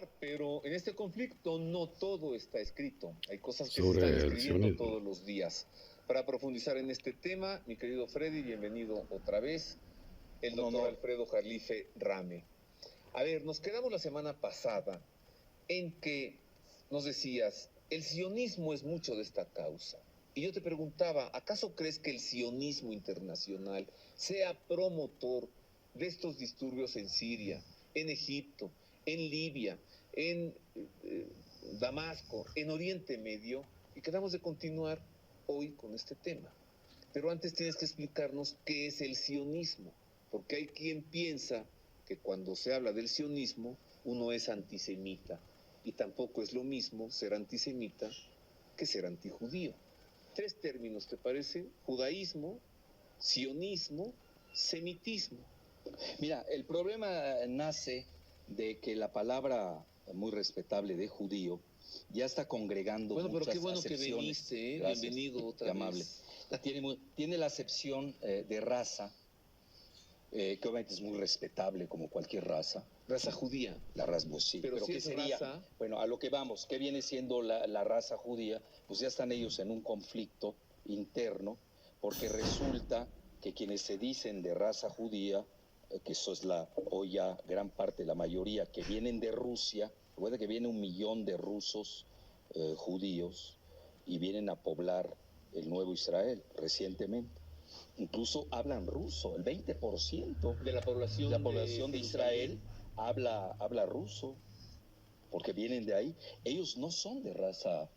avanzar, pero en este conflicto no todo está escrito. Hay cosas que se Sobre están el escribiendo sionismo. todos los días. Para profundizar en este tema, mi querido Freddy, bienvenido otra vez, el doctor Alfredo Jalife Rame. A ver, nos quedamos la semana pasada en que nos decías, el sionismo es mucho de esta causa. Y yo te preguntaba, ¿acaso crees que el sionismo internacional sea promotor de estos disturbios en Siria, en Egipto, en Libia, en Damasco, en Oriente Medio? Y quedamos de continuar hoy con este tema. Pero antes tienes que explicarnos qué es el sionismo, porque hay quien piensa que cuando se habla del sionismo uno es antisemita, y tampoco es lo mismo ser antisemita que ser antijudío. Tres términos, ¿te parece? Judaísmo, sionismo, semitismo. Mira, el problema nace de que la palabra muy respetable de judío ya está congregando Bueno, muchas pero qué bueno acepciones. que viniste, Gracias, bienvenido otra amable. vez. Tiene la acepción de raza, que obviamente es muy respetable como cualquier raza. Raza judía. La raza, pues sí. Pero si ¿qué es sería? raza... Bueno, a lo que vamos, ¿qué viene siendo la raza judía? Pues ya están ellos en un conflicto interno, porque resulta que quienes se dicen de raza judía, que eso es hoy ya gran parte, la mayoría, que vienen de Rusia, recuerda que viene 1 millón de rusos judíos y vienen a poblar el nuevo Israel recientemente. Incluso hablan ruso, el 20% de la población de Israel habla ruso, porque vienen de ahí. Ellos no son de raza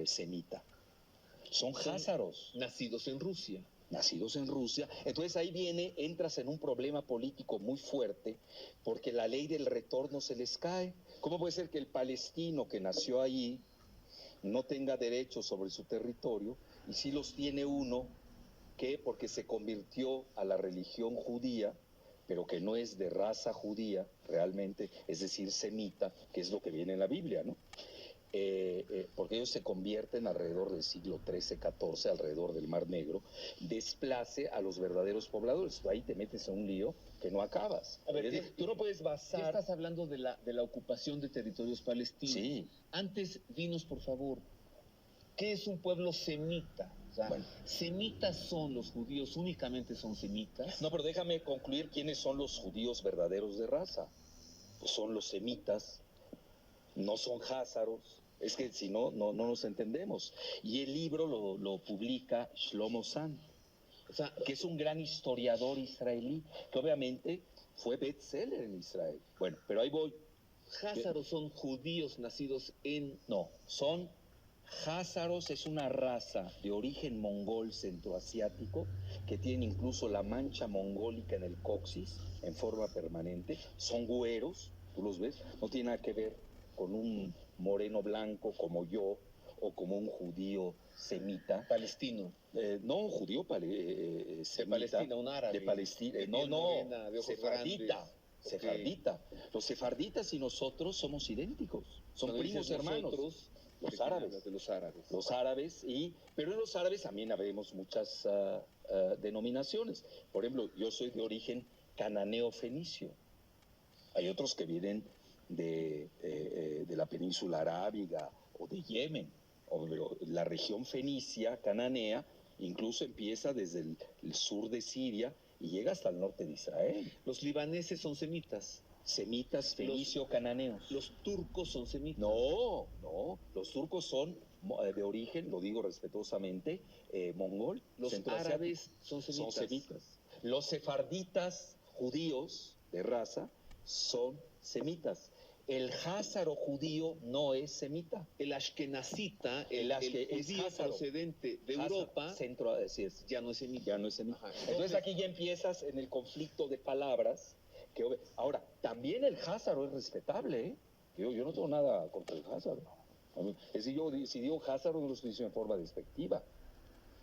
semita, son házaros. Nacidos en Rusia. Nacidos en Rusia. Entonces ahí entras en un problema político muy fuerte, porque la ley del retorno se les cae. ¿Cómo puede ser que el palestino que nació allí no tenga derechos sobre su territorio y sí los tiene uno que, porque se convirtió a la religión judía, pero que no es de raza judía realmente, es decir, semita, que es lo que viene en la Biblia, ¿no? Porque ellos se convierten alrededor del siglo XIII-XIV, alrededor del Mar Negro, desplace a los verdaderos pobladores. Tú ahí te metes en un lío que no acabas. A ver, tú no puedes basar... Ya estás hablando de la ocupación de territorios palestinos. Sí. Antes, dinos, por favor, ¿qué es un pueblo semita? O sea, bueno, ¿semitas son los judíos, únicamente son semitas? No, pero déjame concluir quiénes son los judíos verdaderos de raza. Pues son los semitas, no son házaros. Es que si no, no nos entendemos. Y el libro lo publica Shlomo Sand, o sea, que es un gran historiador israelí, que obviamente fue bestseller en Israel. Bueno, pero ahí voy. ¿Házaros son judíos nacidos en...? No, son... Házaros es una raza de origen mongol centroasiático que tiene incluso la mancha mongólica en el coxis en forma permanente. Son güeros, tú los ves, no tiene nada que ver con un moreno blanco como yo o como un judío semita. Palestino. No, un judío semita. De Palestina, un árabe. De Palestina, no, morena, de ojos sefardita. Grandes. Sefardita. Los sefarditas y nosotros somos idénticos. Son primos hermanos. Nosotros, los árabes. De los árabes. Los árabes, pero en los árabes también habemos muchas denominaciones. Por ejemplo, yo soy de origen cananeo-fenicio. Hay otros que vienen de la península arábiga o de Yemen, o la región fenicia, cananea, incluso empieza desde el sur de Siria y llega hasta el norte de Israel. Los libaneses son semitas. Semitas, fenicio-cananeos. Los turcos son semitas. No, los turcos son de origen, lo digo respetuosamente, mongol. Los árabes son semitas. Los sefarditas judíos de raza son semitas. El házaro judío no es semita. El ashkenazita, el judío procedente de Europa, así es. ya no es semita. Ya no es semita. Entonces aquí ya empiezas en el conflicto de palabras. Ahora, también el házaro es respetable, ¿eh? Yo no tengo nada contra el házaro. Si digo házaro, no lo estoy diciendo en forma despectiva.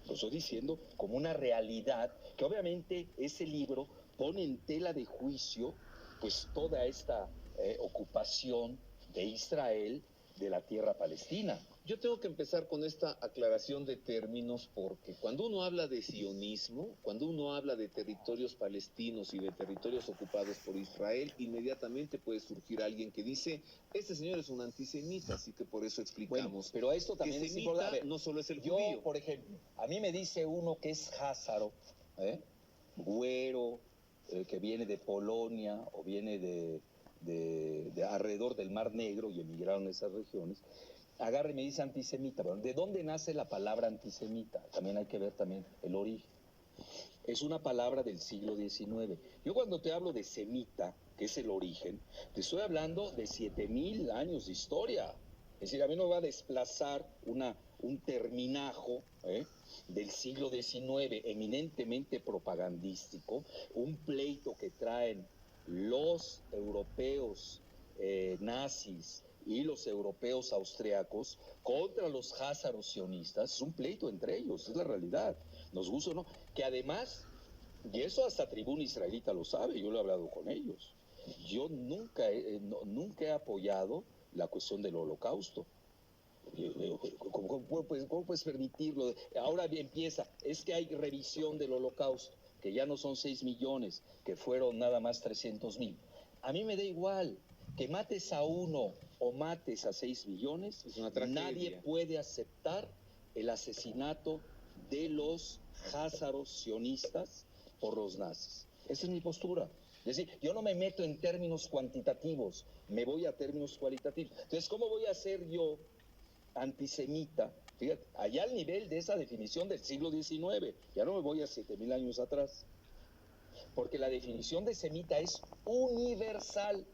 Lo estoy diciendo como una realidad que obviamente ese libro pone en tela de juicio pues toda esta ocupación de Israel de la tierra palestina. Yo tengo que empezar con esta aclaración de términos porque cuando uno habla de sionismo, cuando uno habla de territorios palestinos y de territorios ocupados por Israel, inmediatamente puede surgir alguien que dice, este señor es un antisemita, así que por eso explicamos. Bueno, pero esto también que es semita importante. no solo es el yo, judío. Por ejemplo, a mí me dice uno que es házaro, güero, que viene de Polonia o viene de alrededor del Mar Negro y emigraron a esas regiones, agarra y me dice antisemita. Bueno, ¿de dónde nace la palabra antisemita? También hay que ver también el origen. Es una palabra del siglo XIX. Yo cuando te hablo de semita, que es el origen, te estoy hablando de 7.000 años de historia. Es decir, a mí no me va a desplazar un terminajo del siglo XIX, eminentemente propagandístico, un pleito que traen los europeos nazis y los europeos austriacos contra los házaros sionistas. Es un pleito entre ellos, es la realidad, nos gusta o no, que además, y eso hasta Tribuna Israelita lo sabe, yo lo he hablado con ellos, yo nunca he apoyado la cuestión del holocausto. ¿Cómo puedes permitirlo? Ahora empieza, es que hay revisión del holocausto, que ya no son 6 millones, que fueron nada más 300,000. A mí me da igual que mates a uno o mates a 6 millones, nadie puede aceptar el asesinato de los házaros sionistas por los nazis. Esa es mi postura. Es decir, yo no me meto en términos cuantitativos, me voy a términos cualitativos. Entonces, ¿cómo voy a ser yo antisemita? Fíjate, allá al nivel de esa definición del siglo XIX, ya no me voy a 7.000 años atrás, porque la definición de semita es universal.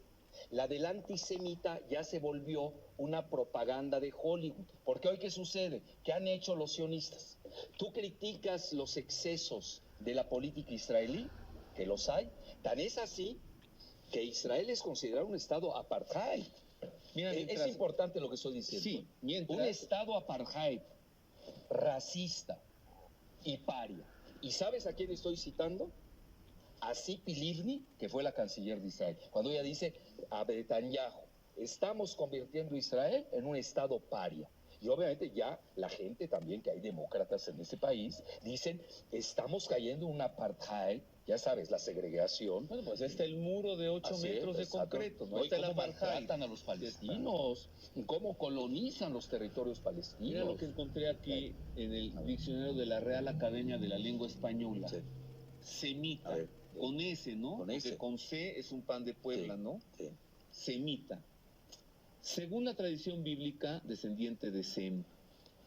La del antisemita ya se volvió una propaganda de Hollywood. Porque hoy, ¿qué sucede? ¿Qué han hecho los sionistas? Tú criticas los excesos de la política israelí, que los hay, tan es así que Israel es considerado un estado apartheid. Mira, es importante lo que estoy diciendo. Sí, un estado apartheid, racista y paria. ¿Y sabes a quién estoy citando? A Tzipi Livni, que fue la canciller de Israel, cuando ella dice a Netanyahu, estamos convirtiendo a Israel en un estado paria. Y obviamente ya la gente también, que hay demócratas en este país, dicen, estamos cayendo en un apartheid, ya sabes, la segregación. Bueno, pues está el muro de 8 metros de concreto, ¿no? Y cómo maltratan a los palestinos, cómo colonizan los territorios palestinos. Mira lo que encontré aquí en el diccionario de la Real Academia de la Lengua Española. Sí. Semita, con S, ¿no? Con S. Porque con C es un pan de Puebla, sí, ¿no? Sí. Semita. Según la tradición bíblica, descendiente de Sem.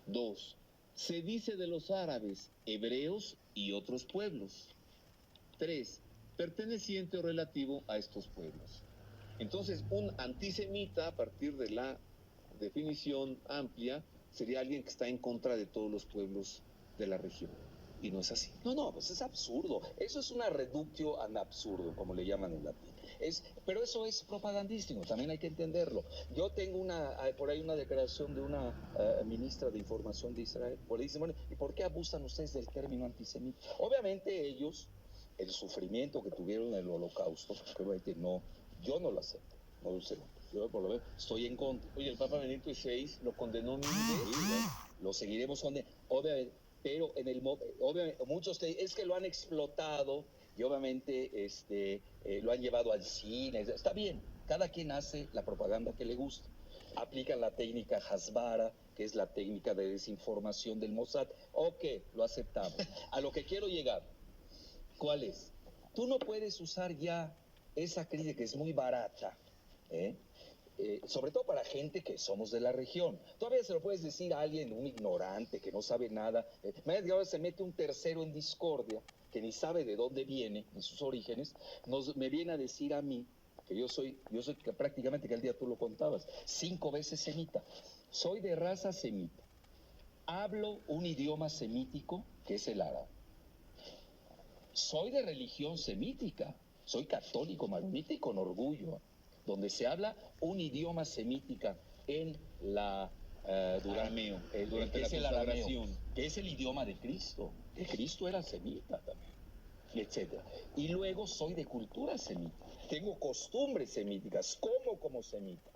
2. Se dice de los árabes, hebreos y otros pueblos. 3. Perteneciente o relativo a estos pueblos. Entonces, un antisemita, a partir de la definición amplia, sería alguien que está en contra de todos los pueblos de la región. Y no es así. No, pues es absurdo. Eso es una reductio ad absurdum, como le llaman en latín. Pero eso es propagandístico, también hay que entenderlo. Yo tengo por ahí una declaración de una ministra de Información de Israel, por ahí dicen, bueno, ¿y por qué abusan ustedes del término antisemita? Obviamente ellos, el sufrimiento que tuvieron en el holocausto, que obviamente yo no lo acepto, no lo acepto. Yo por lo menos estoy en contra. Oye, el Papa Benedicto XVI lo condenó 1000 veces. Sí, lo seguiremos condenando, obviamente, pero obviamente, muchos es que lo han explotado y obviamente lo han llevado al cine. Está bien, cada quien hace la propaganda que le gusta. Aplican la técnica Hasbara, que es la técnica de desinformación del Mossad. Ok, lo aceptamos. A lo que quiero llegar, ¿cuál es? Tú no puedes usar ya esa crítica que es muy barata, sobre todo para gente que somos de la región. Todavía se lo puedes decir a alguien, un ignorante que no sabe nada. Imagínate que ahora se mete un tercero en discordia, que ni sabe de dónde viene, ni sus orígenes, me viene a decir a mí, que yo soy que prácticamente, que el día tú lo contabas, 5 veces semita. Soy de raza semita. Hablo un idioma semítico, que es el árabe. Soy de religión semítica. Soy católico maronita y con orgullo, donde se habla un idioma semítica en la arameo, durante la consagración, que es el idioma de Cristo, que Cristo era semita también, etcétera. Y luego soy de cultura semita, tengo costumbres semíticas, como semita.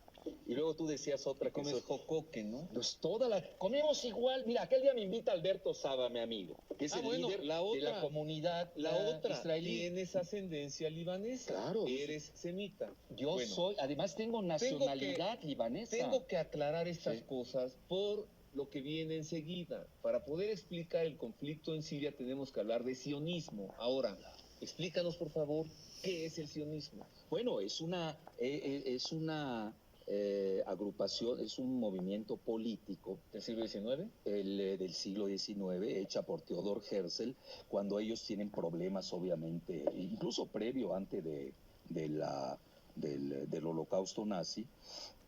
Y luego tú decías otra que Comes jocoque, ¿no? pues comemos igual. Mira, aquel día me invita Alberto Saba, mi amigo, que es el líder de la comunidad israelí. Tienes ascendencia libanesa. Claro. Eres semita. Yo soy, además tengo nacionalidad libanesa. Tengo que aclarar estas cosas por lo que viene enseguida. Para poder explicar el conflicto en Siria tenemos que hablar de sionismo. Ahora, explícanos por favor, ¿qué es el sionismo? Bueno, es una agrupación, es un movimiento político. ¿Del siglo XIX? Del siglo XIX, hecha por Theodor Herzl, cuando ellos tienen problemas, obviamente, incluso previo antes del holocausto nazi,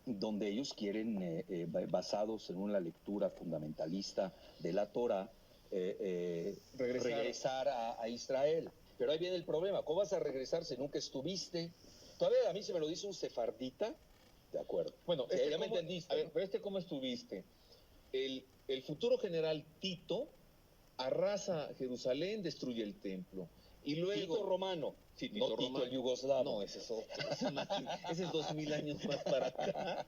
donde ellos quieren, basados en una lectura fundamentalista de la Torá, regresar a Israel. Pero ahí viene el problema, ¿cómo vas a regresar si nunca estuviste? Todavía a mí se me lo dice un sefardita, de acuerdo. Bueno, sí, ya me entendiste. A ver, pero ¿cómo estuviste? El futuro general Tito arrasa Jerusalén, destruye el templo. Y luego... Tito romano. Sí, Tito Tito romano. el yugoslavo. No, ese es otro. Ese es 2000 años más para acá.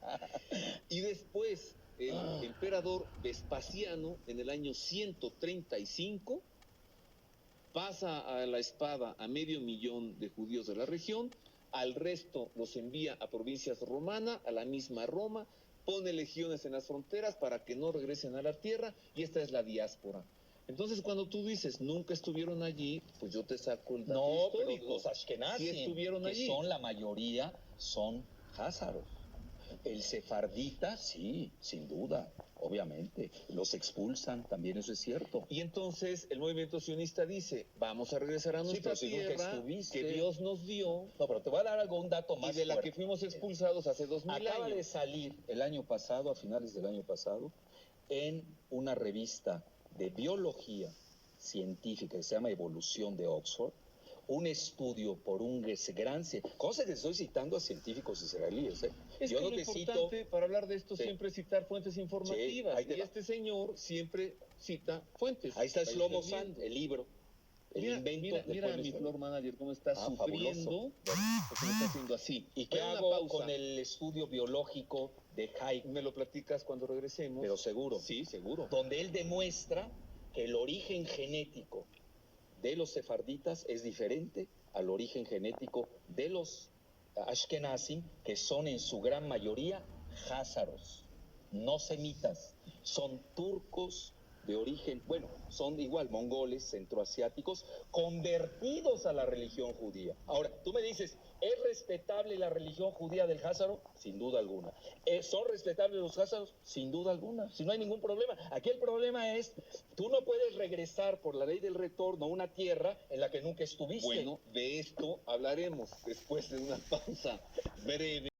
Y después, el emperador Vespasiano, en el año 135, pasa a la espada a 500.000 de judíos de la región, al resto los envía a provincias romanas, a la misma Roma, pone legiones en las fronteras para que no regresen a la tierra, y esta es la diáspora. Entonces, cuando tú dices nunca estuvieron allí, pues yo te saco el dato histórico. Pero los ashkenazim, sí estuvieron allí. Que son la mayoría, son házaros. El sefardita, sí, sin duda, obviamente. Los expulsan, también eso es cierto. Y entonces el movimiento sionista dice, vamos a regresar a nuestra tierra que Dios nos dio. No, pero te voy a dar un dato más y de la fuerte. que fuimos expulsados hace 2000 años. Acaba de salir el año pasado, a finales del año pasado, en una revista de biología científica que se llama Evolución de Oxford, un estudio por un gran... Cosa que estoy citando a científicos israelíes. Yo no te cito... para hablar de esto siempre es citar fuentes informativas. Y este señor siempre cita fuentes. Ahí está Shlomo Sand, el libro. Mira mi floor manager cómo está sufriendo porque me está haciendo así. ¿Y qué hago con el estudio biológico de Hayek? Me lo platicas cuando regresemos. Pero seguro. Sí, seguro. Donde él demuestra que el origen genético de los sefarditas es diferente al origen genético de los ashkenazim, que son en su gran mayoría házaros, no semitas, son turcos de origen, bueno, son igual mongoles, centroasiáticos, convertidos a la religión judía. Ahora, tú me dices, ¿es respetable la religión judía del házaro? Sin duda alguna. ¿Son respetables los házaros? Sin duda alguna. Si no hay ningún problema. Aquí el problema es, tú no puedes regresar por la ley del retorno a una tierra en la que nunca estuviste. Bueno, de esto hablaremos después de una pausa breve.